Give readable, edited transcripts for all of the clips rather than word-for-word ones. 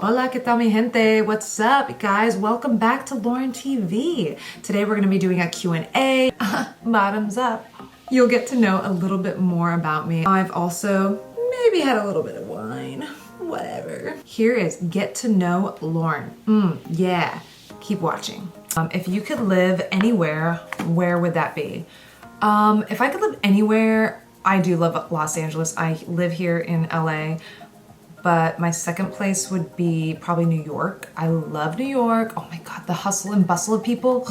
Hola, ¿qué tal mi gente? What's up, guys? Welcome back to Lauren TV. Today we're going to be doing a Q&A. Bottoms up. You'll get to know a little bit more about me. I've also maybe had a little bit of wine. Whatever. Here is Get to Know Lauren. Yeah. Keep watching. If you could live anywhere, where would that be? If I could live anywhere, I do love Los Angeles. I live here in LA. But my second place would be probably New York. I love New York. Oh my God, the hustle and bustle of people.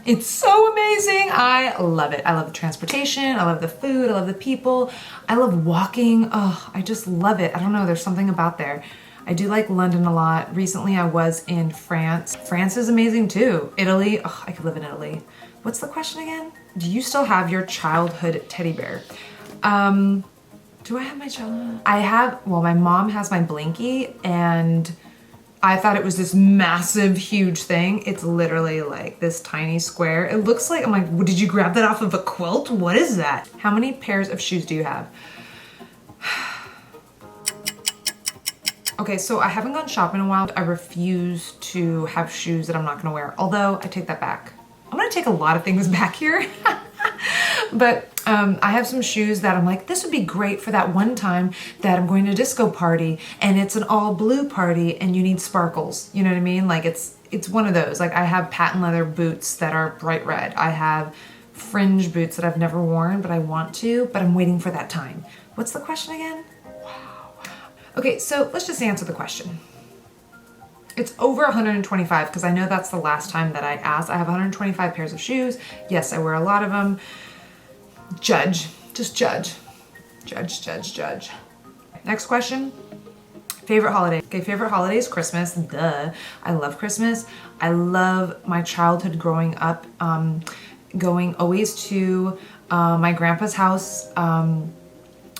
It's so amazing. I love it. I love the transportation. I love the food. I love the people. I love walking. Oh, I just love it. I don't know, there's something about there. I do like London a lot. Recently I was in France. France is amazing too. Italy, oh, I could live in Italy. What's the question again? Do you still have your childhood teddy bear? Do I have my child? I have, well, my mom has my Blinky and I thought it was this massive, huge thing. It's literally like this tiny square. It looks like, I'm like, well, did you grab that off of a quilt? What is that? How many pairs of shoes do you have? Okay, so I haven't gone shopping in a while. I refuse to have shoes that I'm not gonna wear. Although, I take that back. I'm gonna take a lot of things back here. But I have some shoes that I'm like, this would be great for that one time that I'm going to a disco party and it's an all blue party and you need sparkles. You know what I mean? Like it's one of those. Like I have patent leather boots that are bright red. I have fringe boots that I've never worn, but I want to, but I'm waiting for that time. What's the question again? Wow. Okay, so let's just answer the question. It's over 125 because I know that's the last time that I asked. I have 125 pairs of shoes. Yes, I wear a lot of them. Judge, just judge. Judge, judge, judge. Next question. Favorite holiday. Okay, favorite holiday is Christmas. Duh. I love Christmas. I love my childhood growing up, going always to my grandpa's house.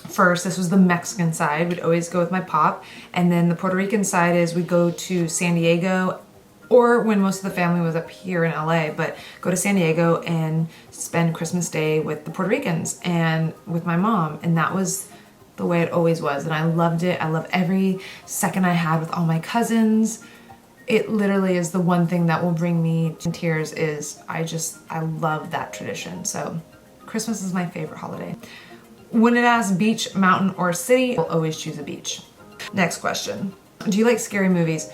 First, this was the Mexican side. We'd always go with my pop. And then the Puerto Rican side is we'd go to San Diego, or when most of the family was up here in LA, but go to San Diego and spend Christmas Day with the Puerto Ricans and with my mom. And that was the way it always was. And I loved it. I love every second I had with all my cousins. It literally is the one thing that will bring me to tears is I love that tradition. So Christmas is my favorite holiday. When it asks beach, mountain, or city, I'll always choose a beach. Next question. Do you like scary movies?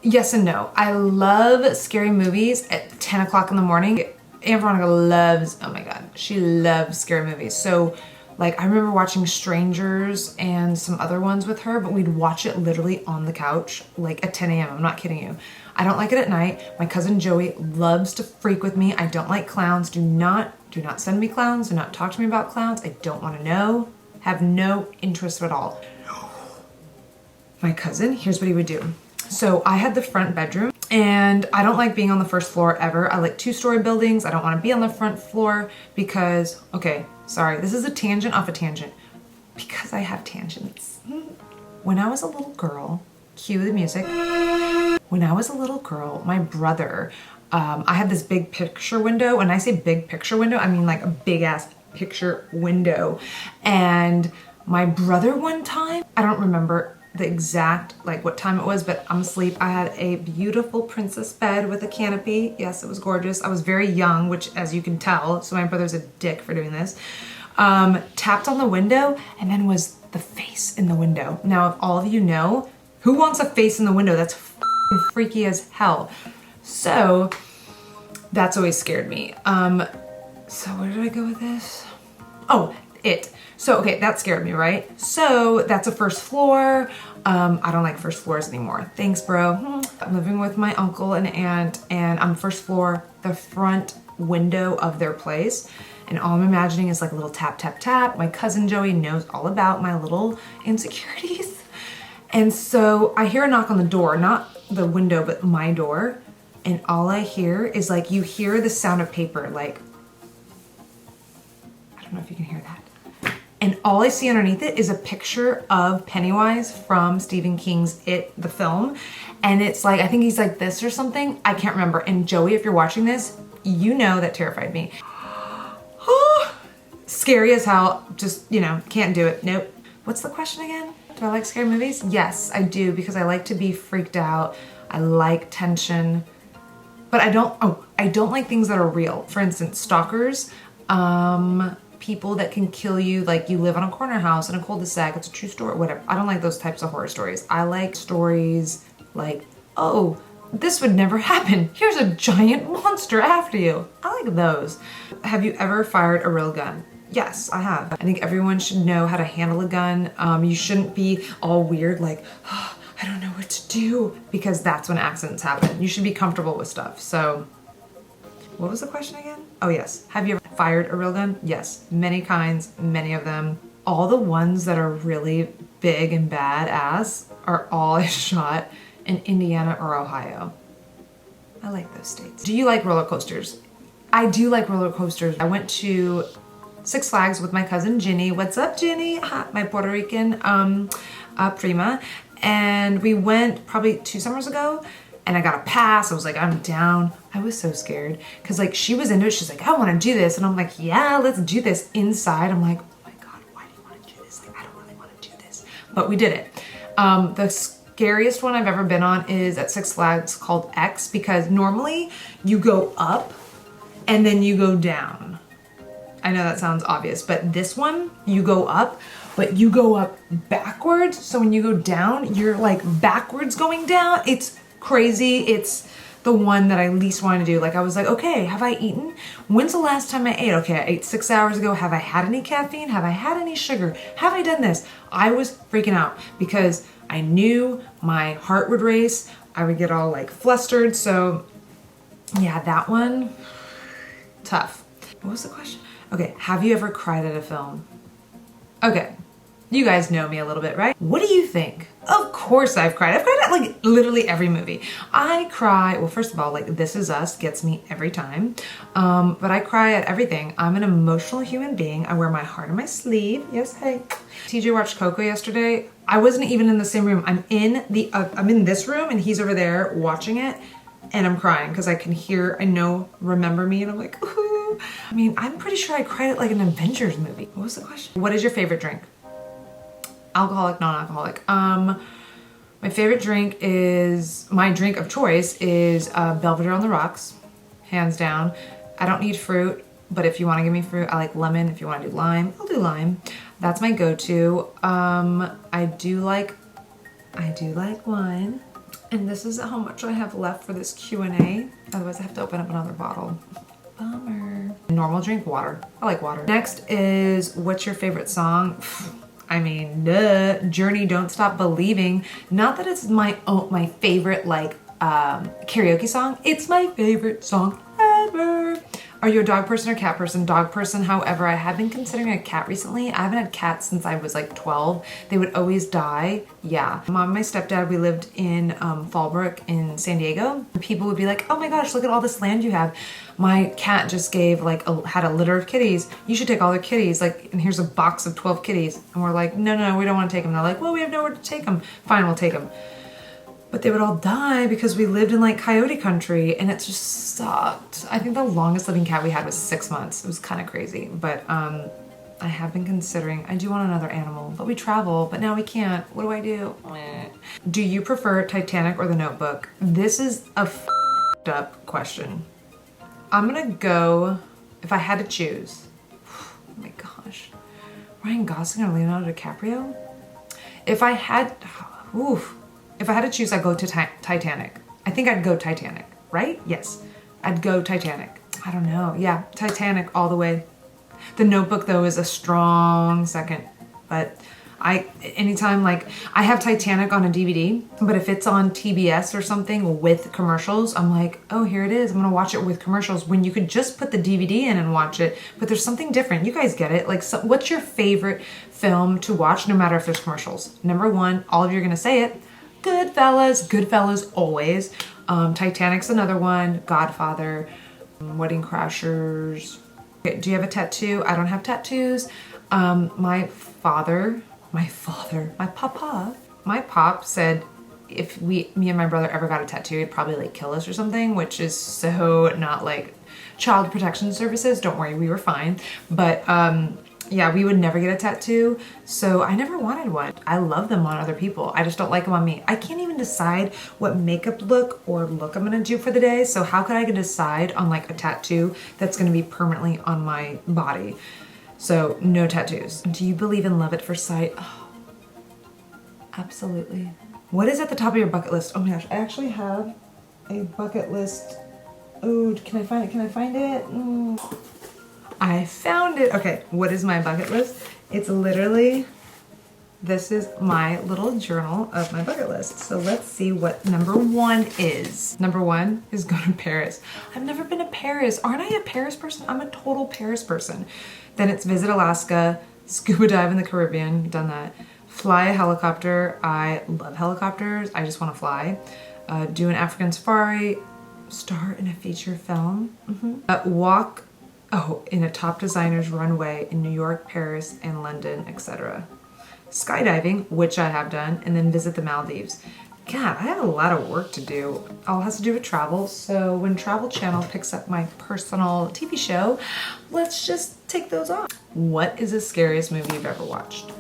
Yes and no. I love scary movies at 10 o'clock in the morning. Aunt Veronica loves, oh my God, she loves scary movies. So like I remember watching Strangers and some other ones with her, but we'd watch it literally on the couch, like at 10 a.m. I'm not kidding you. I don't like it at night. My cousin Joey loves to freak with me. I don't like clowns. Do not send me clowns. Do not talk to me about clowns. I don't want to know. Have no interest at all. My cousin, here's what he would do. So I had the front bedroom and I don't like being on the first floor ever. I like two-story buildings. I don't want to be on the front floor because, okay, sorry, this is a tangent off a tangent because I have tangents. When I was a little girl, cue the music. When I was a little girl, my brother, I had this big picture window. When I say big picture window, I mean like a big ass picture window. And my brother one time, I don't remember the exact like what time it was, but I'm asleep. I had a beautiful princess bed with a canopy. Yes, it was gorgeous. I was very young, which as you can tell, so my brother's a dick for doing this. Tapped on the window and then was the face in the window. Now, if all of you know, who wants a face in the window? That's freaky as hell. So that's always scared me. So where did I go with this? Oh, it. So, okay, that scared me, right? So that's a first floor. I don't like first floors anymore. Thanks, bro. I'm living with my uncle and aunt and I'm first floor, the front window of their place. And all I'm imagining is like a little tap, tap, tap. My cousin Joey knows all about my little insecurities. And so I hear a knock on the door, not the window, but my door. And all I hear is like, you hear the sound of paper, like, I don't know if you can hear that. And all I see underneath it is a picture of Pennywise from Stephen King's It, the film. And it's like, I think he's like this or something. I can't remember. And Joey, if you're watching this, you know that terrified me. Scary as hell. Just, you know, can't do it. Nope. What's the question again? Do I like scary movies? Yes, I do, because I like to be freaked out. I like tension, but I don't like things that are real. For instance, stalkers, people that can kill you, like you live on a corner house in a cul-de-sac, it's a true story, whatever. I don't like those types of horror stories. I like stories like, oh, this would never happen. Here's a giant monster after you. I like those. Have you ever fired a real gun? Yes, I have. I think everyone should know how to handle a gun. You shouldn't be all weird like, oh, I don't know what to do, because that's when accidents happen. You should be comfortable with stuff. So, what was the question again? Oh yes, have you ever fired a real gun? Yes, many kinds, many of them. All the ones that are really big and badass are all shot in Indiana or Ohio. I like those states. Do you like roller coasters? I do like roller coasters. I went to Six Flags with my cousin Ginny. What's up, Ginny? Hi, my Puerto Rican prima. And we went probably 2 summers ago, and I got a pass. I was like, I'm down. I was so scared because like she was into it. She's like, I want to do this. And I'm like, yeah, let's do this. Inside, I'm like, oh my God, why do you want to do this? Like, I don't really want to do this. But we did it. The scariest one I've ever been on is at Six Flags called X, because normally you go up and then you go down. I know that sounds obvious, but this one, you go up, but you go up backwards. So when you go down, you're like backwards going down. It's crazy. It's the one that I least wanted to do. Like I was like, okay, have I eaten? When's the last time I ate? Okay, I ate 6 hours ago. Have I had any caffeine? Have I had any sugar? Have I done this? I was freaking out because I knew my heart would race. I would get all like flustered. So yeah, that one, tough. What was the question? Okay, have you ever cried at a film? Okay, you guys know me a little bit, right? What do you think? Of course I've cried. I've cried at like literally every movie. I cry, well, first of all, like This Is Us gets me every time. But I cry at everything. I'm an emotional human being. I wear my heart on my sleeve. Yes, hey. TJ watched Coco yesterday. I wasn't even in the same room. I'm in this room and he's over there watching it, and I'm crying because I can hear, remember me, and I'm like, ooh. I mean, I'm pretty sure I cried at like an Avengers movie. What was the question? What is your favorite drink? Alcoholic, non-alcoholic. My favorite drink is, my drink of choice is Belvedere on the rocks, hands down. I don't need fruit, but if you want to give me fruit, I like lemon. If you want to do lime, I'll do lime. That's my go-to. I do like wine. And this is how much I have left for this Q&A. Otherwise I have to open up another bottle. Bummer. Normal drink, water. I like water. Next is, what's your favorite song? I mean, duh. Journey, Don't Stop Believing. Not that it's my favorite like karaoke song. It's my favorite song ever. Are you a dog person or cat person? Dog person. However, I have been considering a cat recently. I haven't had cats since I was like 12. They would always die. Yeah. Mom and my stepdad, we lived in Fallbrook in San Diego. People would be like, oh my gosh, look at all this land you have. My cat just gave had a litter of kitties. You should take all their kitties. Like, and here's a box of 12 kitties. And we're like, no, we don't want to take them. They're like, well, we have nowhere to take them. Fine, we'll take them. But they would all die because we lived in like coyote country, and it just sucked. I think the longest living cat we had was 6 months. It was kind of crazy, but I have been considering, I do want another animal, but we travel, but now we can't. What do I do? Do you prefer Titanic or The Notebook? This is a f***ed up question. I'm gonna go, if I had to choose, oh my gosh, Ryan Gosling or Leonardo DiCaprio? If I had to choose, I'd go to Titanic. I think I'd go Titanic, right? Yes, I'd go Titanic. I don't know. Yeah, Titanic all the way. The Notebook though is a strong second, but anytime like I have Titanic on a DVD, but if it's on TBS or something with commercials, I'm like, oh, here it is. I'm gonna watch it with commercials, when you could just put the DVD in and watch it, but there's something different. You guys get it. Like, so, what's your favorite film to watch no matter if there's commercials? Number one, all of you are gonna say it. Goodfellas always. Titanic's another one. Godfather, Wedding Crashers. Okay, do you have a tattoo? I don't have tattoos. My pop said if me and my brother ever got a tattoo, he'd probably like kill us or something, which is so not like Child Protection Services. Don't worry, we were fine. But Yeah, we would never get a tattoo, so I never wanted one. I love them on other people. I just don't like them on me. I can't even decide what makeup look I'm gonna do for the day, so how could I decide on like a tattoo that's gonna be permanently on my body? So no tattoos. Do you believe in love at first sight? Oh, absolutely. What is at the top of your bucket list? Oh my gosh, I actually have a bucket list. Oh, can I find it? Can I find it? I found it. Okay, what is my bucket list? It's literally, this is my little journal of my bucket list. So let's see what number 1 is. Number 1 is go to Paris. I've never been to Paris. Aren't I a Paris person? I'm a total Paris person. Then it's visit Alaska, scuba dive in the Caribbean, done that. Fly a helicopter. I love helicopters. I just want to fly. Do an African safari. Star in a feature film. Walk in a top designer's runway in New York, Paris, and London, etc. Skydiving, which I have done, and then visit the Maldives. God, I have a lot of work to do. All has to do with travel, so when Travel Channel picks up my personal TV show, let's just take those off. What is the scariest movie you've ever watched?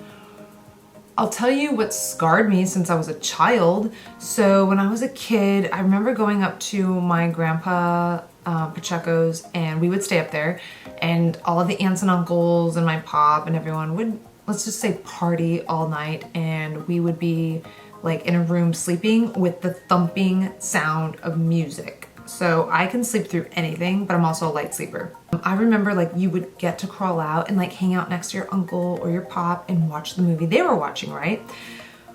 I'll tell you what scarred me since I was a child. So when I was a kid, I remember going up to my grandpa Pacheco's, and we would stay up there, and all of the aunts and uncles and my pop and everyone would, let's just say, party all night, and we would be like in a room sleeping with the thumping sound of music. So I can sleep through anything, but I'm also a light sleeper. I remember like you would get to crawl out and like hang out next to your uncle or your pop and watch the movie they were watching, right?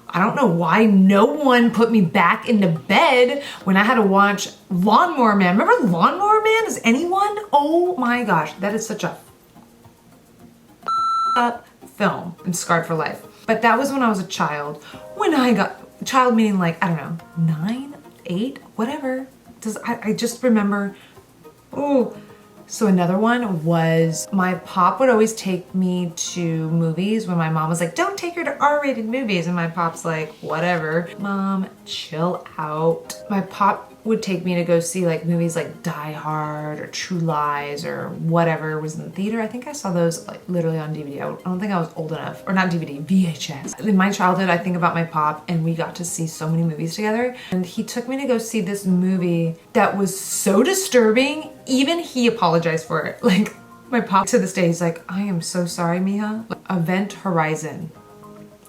I don't know why no one put me back into bed when I had to watch Lawnmower Man. Remember Lawnmower Man? Does anyone? Oh my gosh, that is such a up film. I'm scarred for life. But that was when I was a child. When I got, child meaning like, I don't know, 9, 8, whatever. I just remember, oh. So another one was my pop would always take me to movies when my mom was like, don't take her to R-rated movies. And my pop's like, whatever. Mom, chill out. My pop would take me to go see like movies like Die Hard or True Lies or whatever was in the theater. I think I saw those like literally on DVD. I don't think I was old enough, or not DVD, VHS. In my childhood, I think about my pop and we got to see so many movies together. And he took me to go see this movie that was so disturbing. Even he apologized for it. Like my pop to this day, he's like, I am so sorry, Mija. Event Horizon.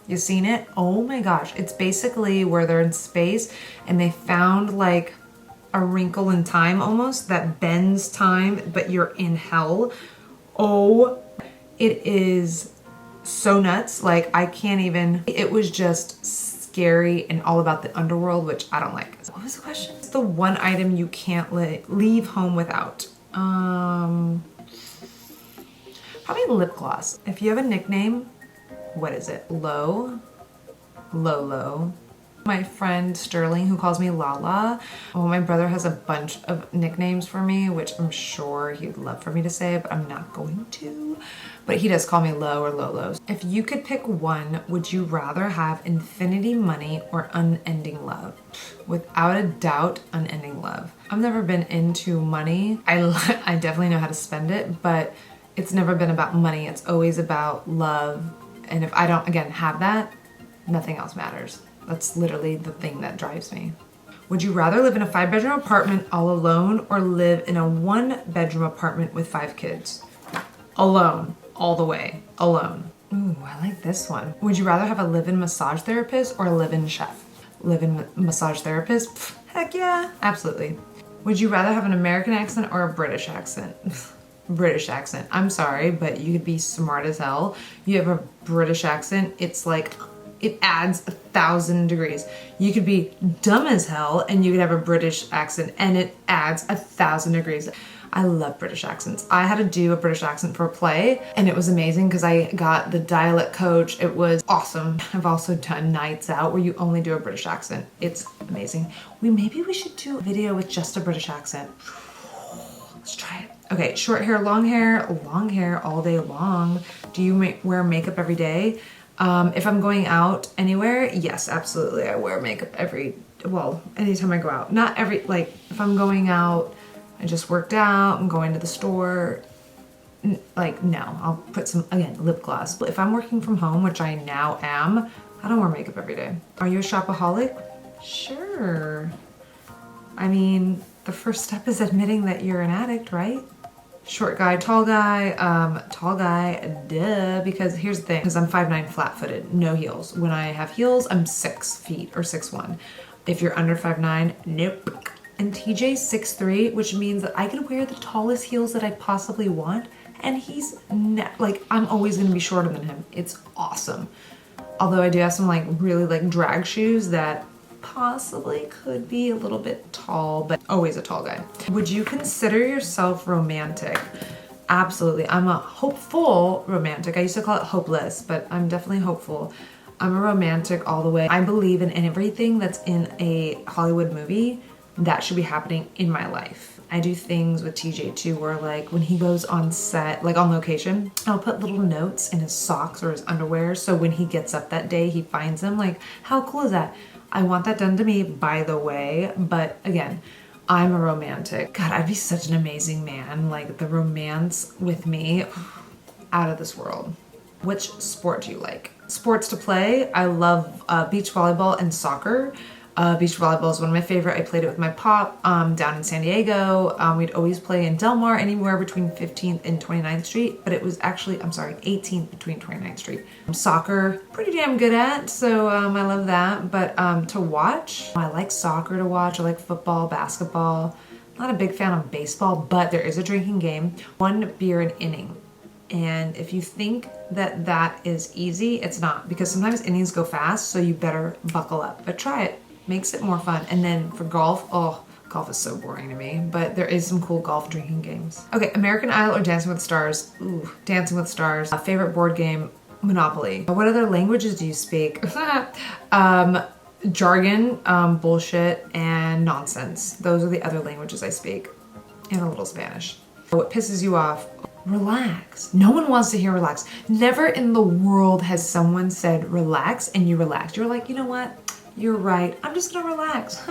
You seen it? Oh my gosh. It's basically where they're in space and they found like a wrinkle in time almost that bends time, but you're in hell. Oh, it is so nuts. Like I can't even, it was just scary and all about the underworld, which I don't like. What was the question? It's the one item you can't leave home without. Probably lip gloss. If you have a nickname, what is it? Lolo. My friend Sterling, who calls me Lala. Well, my brother has a bunch of nicknames for me, which I'm sure he'd love for me to say, but I'm not going to. But he does call me Lo or Lolo. If you could pick one, would you rather have infinity money or unending love? Without a doubt, unending love. I've never been into money. I definitely know how to spend it, but it's never been about money. It's always about love. And if I don't, again, have that, nothing else matters. That's literally the thing that drives me. Would you rather live in a 5-bedroom apartment all alone or live in a 1-bedroom apartment with 5 kids? Alone, all the way, alone. Ooh, I like this one. Would you rather have a live-in massage therapist or a live-in chef? Live-in massage therapist? Pff, heck yeah, absolutely. Would you rather have an American accent or a British accent? British accent. I'm sorry, but you could be smart as hell. You have a British accent, it's like, it adds 1,000 degrees. You could be dumb as hell and you could have a British accent and it adds 1,000 degrees. I love British accents. I had to do a British accent for a play and it was amazing because I got the dialect coach. It was awesome. I've also done nights out where you only do a British accent. It's amazing. Maybe we should do a video with just a British accent. Let's try it. Okay, short hair, long hair all day long. Do you wear makeup every day? If I'm going out anywhere, yes, absolutely. I wear makeup anytime I go out. Not every, like if I'm going out, I just worked out, I'm going to the store. like, no, I'll put some, again, lip gloss. If I'm working from home, which I now am, I don't wear makeup every day. Are you a shopaholic? Sure. I mean, the first step is admitting that you're an addict, right? Short guy, tall guy, duh, because here's the thing, because I'm 5'9" flat-footed, no heels. When I have heels, I'm 6 feet or 6'1". If you're under 5'9", nope. And TJ's 6'3", which means that I can wear the tallest heels that I possibly want, and he's like, I'm always gonna be shorter than him. It's awesome. Although I do have some like really like drag shoes that possibly could be a little bit tall, but always a tall guy. Would you consider yourself romantic? Absolutely. I'm a hopeful romantic. I used to call it hopeless, but I'm definitely hopeful. I'm a romantic all the way. I believe in everything that's in a Hollywood movie that should be happening in my life. I do things with TJ too, where like when he goes on set, like on location, I'll put little notes in his socks or his underwear. So when he gets up that day, he finds them. Like, how cool is that? I want that done to me, by the way. But again, I'm a romantic. God, I'd be such an amazing man. Like the romance with me, out of this world. Which sport do you like? Sports to play. I love beach volleyball and soccer. Beach volleyball is one of my favorite. I played it with my pop down in San Diego. We'd always play in Del Mar, anywhere between 15th and 29th Street, but it was actually, 18th between 29th Street. Soccer, pretty damn good at, so I love that. But to watch, I like soccer to watch. I like football, basketball. Not a big fan of baseball, but there is a drinking game. 1 beer an inning. And if you think that that is easy, it's not, because sometimes innings go fast, so you better buckle up. But try it. Makes it more fun. And then for golf, oh, golf is so boring to me, but there is some cool golf drinking games. Okay, American Idol or Dancing with the Stars? Ooh, Dancing with the Stars. Favorite board game, Monopoly. What other languages do you speak? Jargon, bullshit, and nonsense. Those are the other languages I speak. And a little Spanish. What pisses you off? Relax. No one wants to hear relax. Never in the world has someone said relax and you relax. You're like, you know what? You're right. I'm just gonna relax.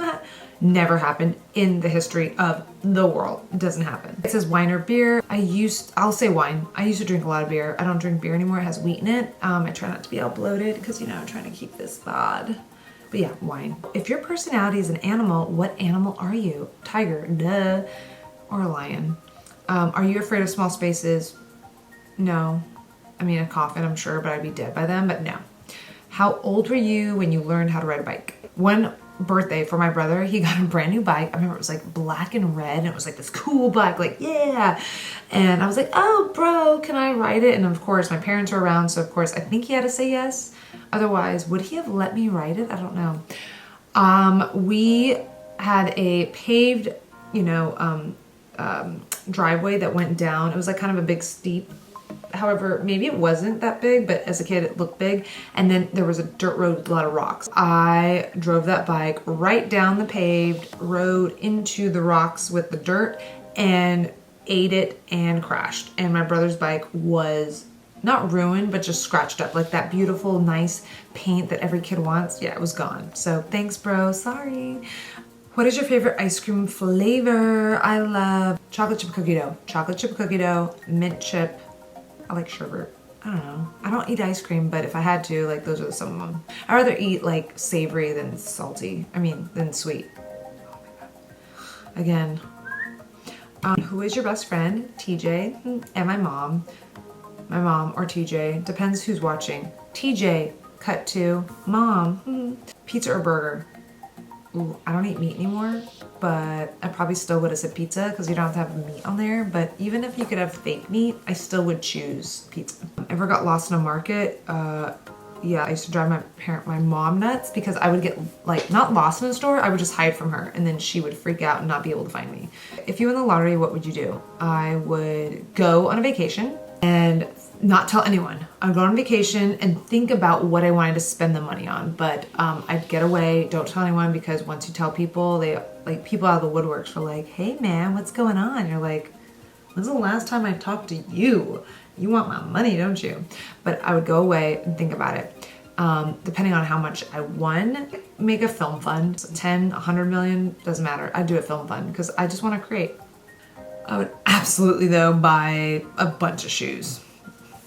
Never happened in the history of the world. It doesn't happen. It says wine or beer. I'll say wine. I used to drink a lot of beer. I don't drink beer anymore. It has wheat in it. I try not to be all bloated because, you know, I'm trying to keep this bod. But yeah, wine. If your personality is an animal, what animal are you? Tiger, duh, or a lion? Are you afraid of small spaces? No. I mean, a coffin, I'm sure, but I'd be dead by then, but no. How old were you when you learned how to ride a bike? One birthday for my brother, he got a brand new bike. I remember it was like black and red, and it was like this cool bike, like, yeah. And I was like, oh, bro, can I ride it? And of course, my parents were around, so of course, I think he had to say yes. Otherwise, would he have let me ride it? I don't know. We had a paved, driveway that went down. It was like kind of a big steep. However, maybe it wasn't that big, but as a kid it looked big. And then there was a dirt road with a lot of rocks. I drove that bike right down the paved road into the rocks with the dirt and ate it and crashed. And my brother's bike was not ruined, but just scratched up. Like that beautiful, nice paint that every kid wants. Yeah, it was gone. So thanks, bro. Sorry. What is your favorite ice cream flavor? I love chocolate chip cookie dough. Chocolate chip cookie dough, mint chip. I like sherbet. I don't know. I don't eat ice cream, but if I had to, like, those are some of them. I'd rather eat like savory than salty. Than sweet. Oh my God. Again. Who is your best friend? TJ and my mom. My mom or TJ. Depends who's watching. TJ, cut to mom. Pizza or burger? Ooh, I don't eat meat anymore, but I probably still would have said pizza because you don't have to have meat on there. But even if you could have fake meat, I still would choose pizza. Ever got lost in a market? Yeah, I used to drive my mom nuts because I would get like, not lost in a store, I would just hide from her and then she would freak out and not be able to find me. If you won the lottery, what would you do? I would go on a vacation and not tell anyone. I'd go on vacation and think about what I wanted to spend the money on, but I'd get away, don't tell anyone, because once you tell people, people out of the woodworks are like, hey man, what's going on? You're like, when's the last time I talked to you? You want my money, don't you? But I would go away and think about it. Depending on how much I won, make a film fund. 10, 100 million, doesn't matter. I'd do a film fund because I just want to create. I would absolutely though buy a bunch of shoes.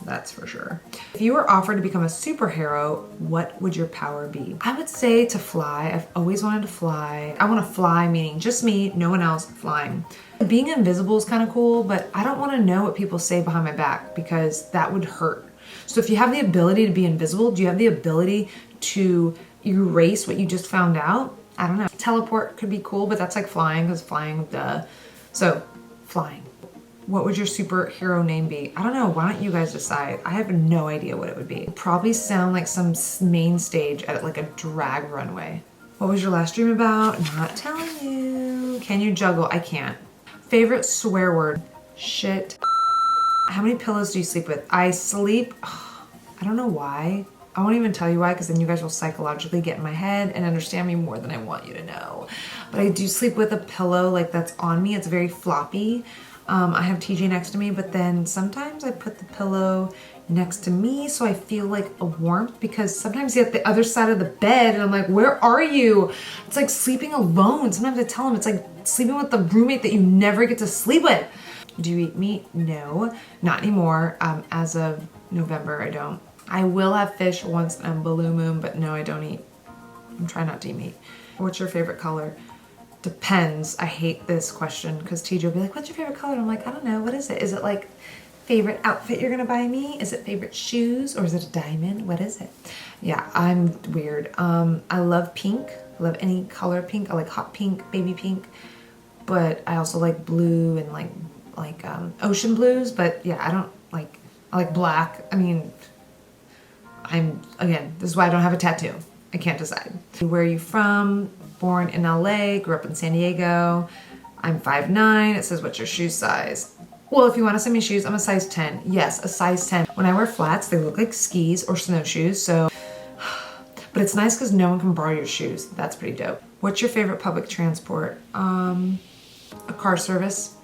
That's for sure. If you were offered to become a superhero, what would your power be? I would say to fly. I've always wanted to fly. I want to fly, meaning just me, no one else flying. Being invisible is kind of cool, but I don't want to know what people say behind my back because that would hurt. So if you have the ability to be invisible, do you have the ability to erase what you just found out? I don't know. Teleport could be cool, but that's like flying because flying, duh. So flying. What would your superhero name be? I don't know. Why don't you guys decide? I have no idea what it would be. Probably sound like some main stage at like a drag runway. What was your last dream about? Not telling you. Can you juggle? I can't. Favorite swear word? Shit. How many pillows do you sleep with? I sleep, I don't know why. I won't even tell you why because then you guys will psychologically get in my head and understand me more than I want you to know. But I do sleep with a pillow like that's on me. It's very floppy. I have TJ next to me, but then sometimes I put the pillow next to me so I feel like a warmth because sometimes you're at the other side of the bed and I'm like, where are you? It's like sleeping alone. Sometimes I tell them it's like sleeping with the roommate that you never get to sleep with. Do you eat meat? No, not anymore. As of November, I don't. I will have fish once in a blue moon, but no, I don't eat. I'm trying not to eat meat. What's your favorite color? Depends. I hate this question because TJ will be like, what's your favorite color? I'm like, I don't know. What is it? Is it like favorite outfit you're gonna buy me? Is it favorite shoes or is it a diamond? What is it? Yeah, I'm weird. I love pink. I love any color pink. I like hot pink, baby pink, but I also like blue and like ocean blues. But yeah, I like black. I mean, this is why I don't have a tattoo. I can't decide. Where are you from? Born in LA, grew up in San Diego. I'm 5'9". It says, what's your shoe size? Well, if you want to send me shoes, I'm a size 10. Yes, a size 10. When I wear flats, they look like skis or snowshoes, so. But it's nice because no one can borrow your shoes. That's pretty dope. What's your favorite public transport? A car service.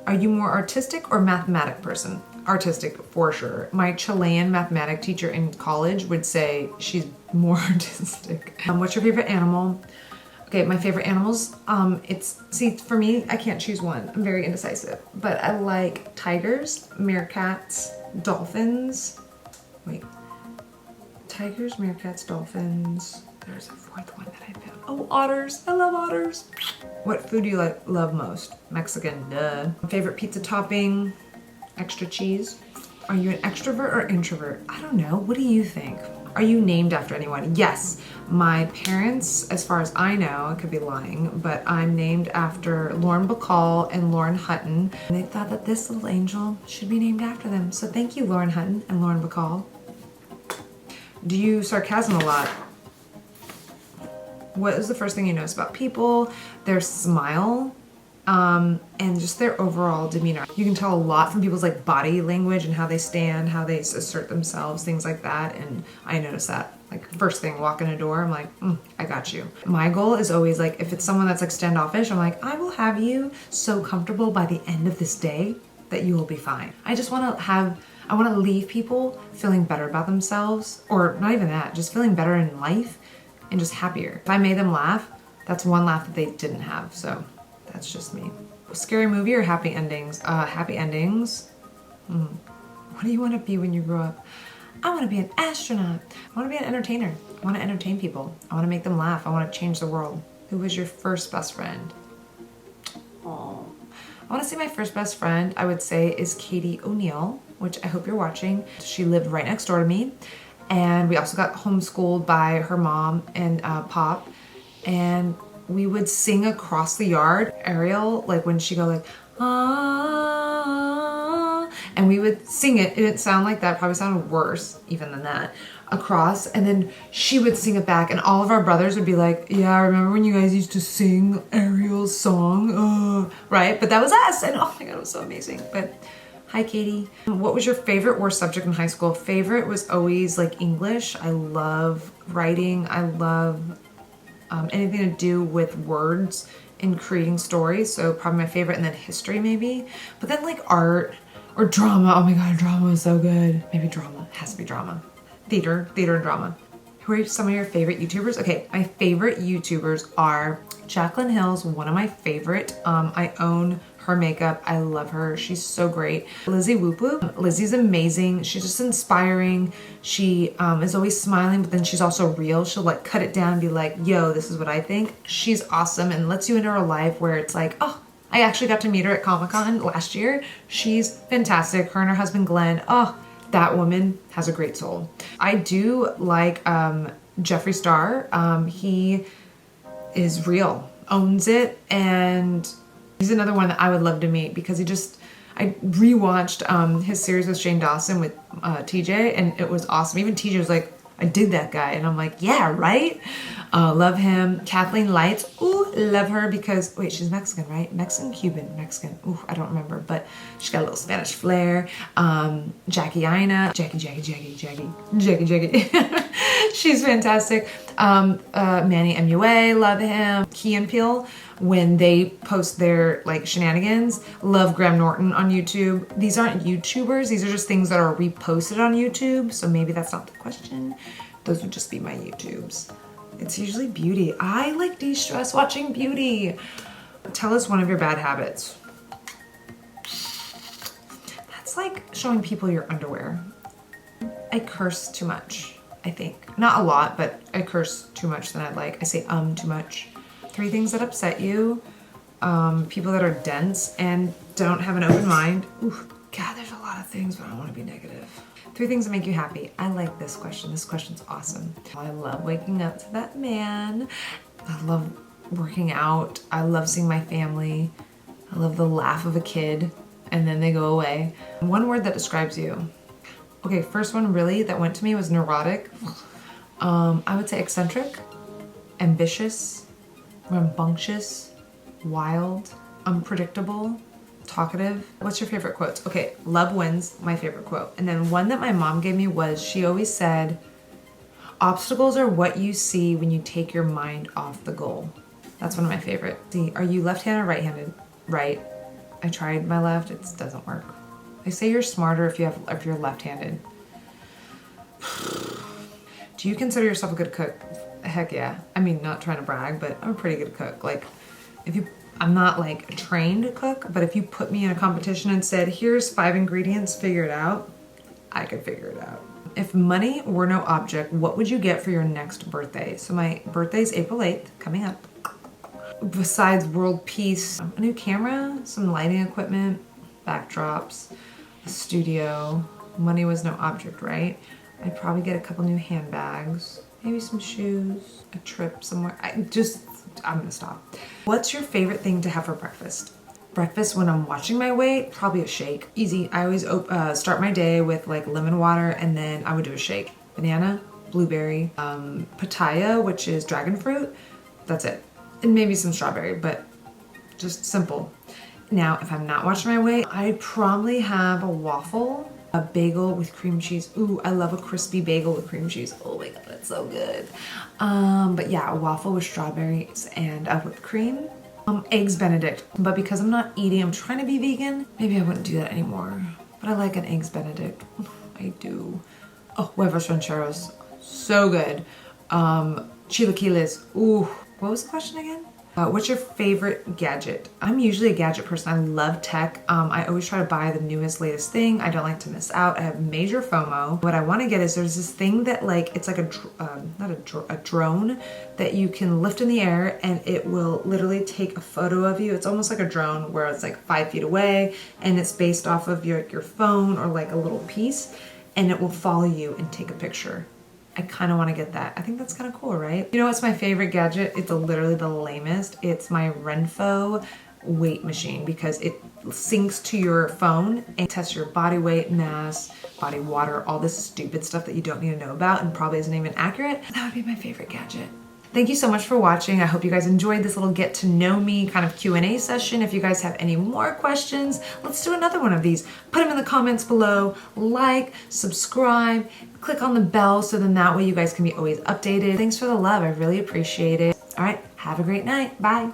Are you more artistic or mathematic person? Artistic for sure. My Chilean mathematic teacher in college would say she's more artistic. What's your favorite animal? Okay, my favorite animals, for me, I can't choose one. I'm very indecisive, but I like tigers, meerkats, dolphins. Wait, tigers, meerkats, dolphins. There's a fourth one that I found. Oh, otters. I love otters. What food do you love most? Mexican, duh. Favorite pizza topping? Extra cheese. Are you an extrovert or introvert? I don't know. What do you think? Are you named after anyone? Yes. My parents, as far as I know, I could be lying, but I'm named after Lauren Bacall and Lauren Hutton. And they thought that this little angel should be named after them. So thank you, Lauren Hutton and Lauren Bacall. Do you sarcasm a lot? What is the first thing you notice about people? Their smile, and just their overall demeanor. You can tell a lot from people's like body language and how they stand, how they assert themselves, things like that. And I notice that like first thing, walk in a door, I'm like, I got you. My goal is always like, if it's someone that's like standoffish, I'm like, I will have you so comfortable by the end of this day that you will be fine. I just want to leave people feeling better about themselves, or not even that, just feeling better in life and just happier. If I made them laugh, that's one laugh that they didn't have. So that's just me. Scary movie or happy endings? Happy endings. What do you want to be when you grow up? I want to be an astronaut. I want to be an entertainer. I want to entertain people. I want to make them laugh. I want to change the world. Who was your first best friend? Oh, I want to say my first best friend, I would say, is Katie O'Neill, which I hope you're watching. She lived right next door to me. And we also got homeschooled by her mom and Pop. And we would sing across the yard. Ariel, like when she go like, ah, and we would sing it. It didn't sound like that, probably sounded worse even than that, across. And then she would sing it back and all of our brothers would be like, yeah, I remember when you guys used to sing Ariel's song, right? But that was us. And oh my God, it was so amazing. But hi, Katie. What was your favorite worst subject in high school? Favorite was always like English. I love writing. I love anything to do with words and creating stories. So probably my favorite, and then history maybe. But then like art or drama. Oh my God, drama is so good. Maybe drama. It has to be drama. Theater and drama. Who are some of your favorite YouTubers? Okay, my favorite YouTubers are Jaclyn Hill's one of my favorite. I own her makeup. I love her. She's so great. Lizzie Whoop Whoop. Lizzie's amazing. She's just inspiring. She is always smiling, but then she's also real. She'll like cut it down and be like, yo, this is what I think. She's awesome and lets you into her life where it's like, oh, I actually got to meet her at Comic-Con last year. She's fantastic. Her and her husband, Glenn. Oh, that woman has a great soul. I do like Jeffree Star. He is real, owns it, and he's another one that I would love to meet because I rewatched his series with Shane Dawson with TJ, and it was awesome. Even TJ was like, I did that guy, and I'm like, yeah, right? Love him. Kathleen Lights, ooh, love her because, wait, she's Mexican, right? Mexican, Cuban, Mexican, ooh, I don't remember, but she's got a little Spanish flair. Jackie Aina, Jackie. She's fantastic. Manny MUA, love him. Key and Peele, when they post their like shenanigans, love Graham Norton on YouTube. These aren't YouTubers, these are just things that are reposted on YouTube, so maybe that's not the question. Those would just be my YouTubes. It's usually beauty. I like de-stress watching beauty. Tell us one of your bad habits. That's like showing people your underwear. I curse too much, I think. Not a lot, but I curse too much than I'd like. I say too much. 3 things that upset you. People that are dense and don't have an open mind. Ooh, God, there's a lot of things, but I don't want to be negative. 3 things that make you happy. I like this question. This question's awesome. I love waking up to that man. I love working out. I love seeing my family. I love the laugh of a kid and then they go away. One word that describes you. Okay, first one really that went to me was neurotic. I would say eccentric, ambitious, rambunctious, wild, unpredictable, talkative. What's your favorite quotes? Okay, love wins, my favorite quote. And then one that my mom gave me was, she always said, obstacles are what you see when you take your mind off the goal. That's one of my favorite. See, are you left-handed or right-handed? Right. I tried my left, it doesn't work. They say you're smarter if you're left-handed. Do you consider yourself a good cook? Heck yeah. I mean, not trying to brag, but I'm a pretty good cook. Like, I'm not like a trained cook, but if you put me in a competition and said, here's 5 ingredients, figure it out, I could figure it out. If money were no object, what would you get for your next birthday? So my birthday's April 8th, coming up. Besides world peace, a new camera, some lighting equipment, backdrops, a studio. Money was no object, right? I'd probably get a couple new handbags, maybe some shoes, a trip somewhere. I'm gonna stop. What's your favorite thing to have for breakfast? Breakfast when I'm watching my weight, probably a shake. Easy. I always start my day with like lemon water and then I would do a shake. Banana, blueberry, pitaya, which is dragon fruit. That's it. And maybe some strawberry, but just simple. Now, if I'm not watching my weight, I'd probably have a waffle, a bagel with cream cheese. Ooh, I love a crispy bagel with cream cheese. Oh my God, that's so good. But yeah, a waffle with strawberries and whipped cream. Eggs Benedict, but because I'm not eating, I'm trying to be vegan, maybe I wouldn't do that anymore. But I like an Eggs Benedict. I do. Oh, huevos rancheros, so good. Chilaquiles, ooh. What was the question again? What's your favorite gadget? I'm usually a gadget person. I love tech. I always try to buy the newest, latest thing. I don't like to miss out. I have major FOMO. What I want to get is there's this thing that like, it's like a drone that you can lift in the air and it will literally take a photo of you. It's almost like a drone where it's like 5 feet away and it's based off of your phone or like a little piece and it will follow you and take a picture. I kind of want to get that. I think that's kind of cool, right? You know what's my favorite gadget? It's literally the lamest. It's my Renpho weight machine because it syncs to your phone and tests your body weight, mass, body water, all this stupid stuff that you don't need to know about and probably isn't even accurate. That would be my favorite gadget. Thank you so much for watching. I hope you guys enjoyed this little get to know me kind of Q&A session. If you guys have any more questions, let's do another one of these. Put them in the comments below, like, subscribe, click on the bell so then that way you guys can be always updated. Thanks for the love, I really appreciate it. All right, have a great night, bye.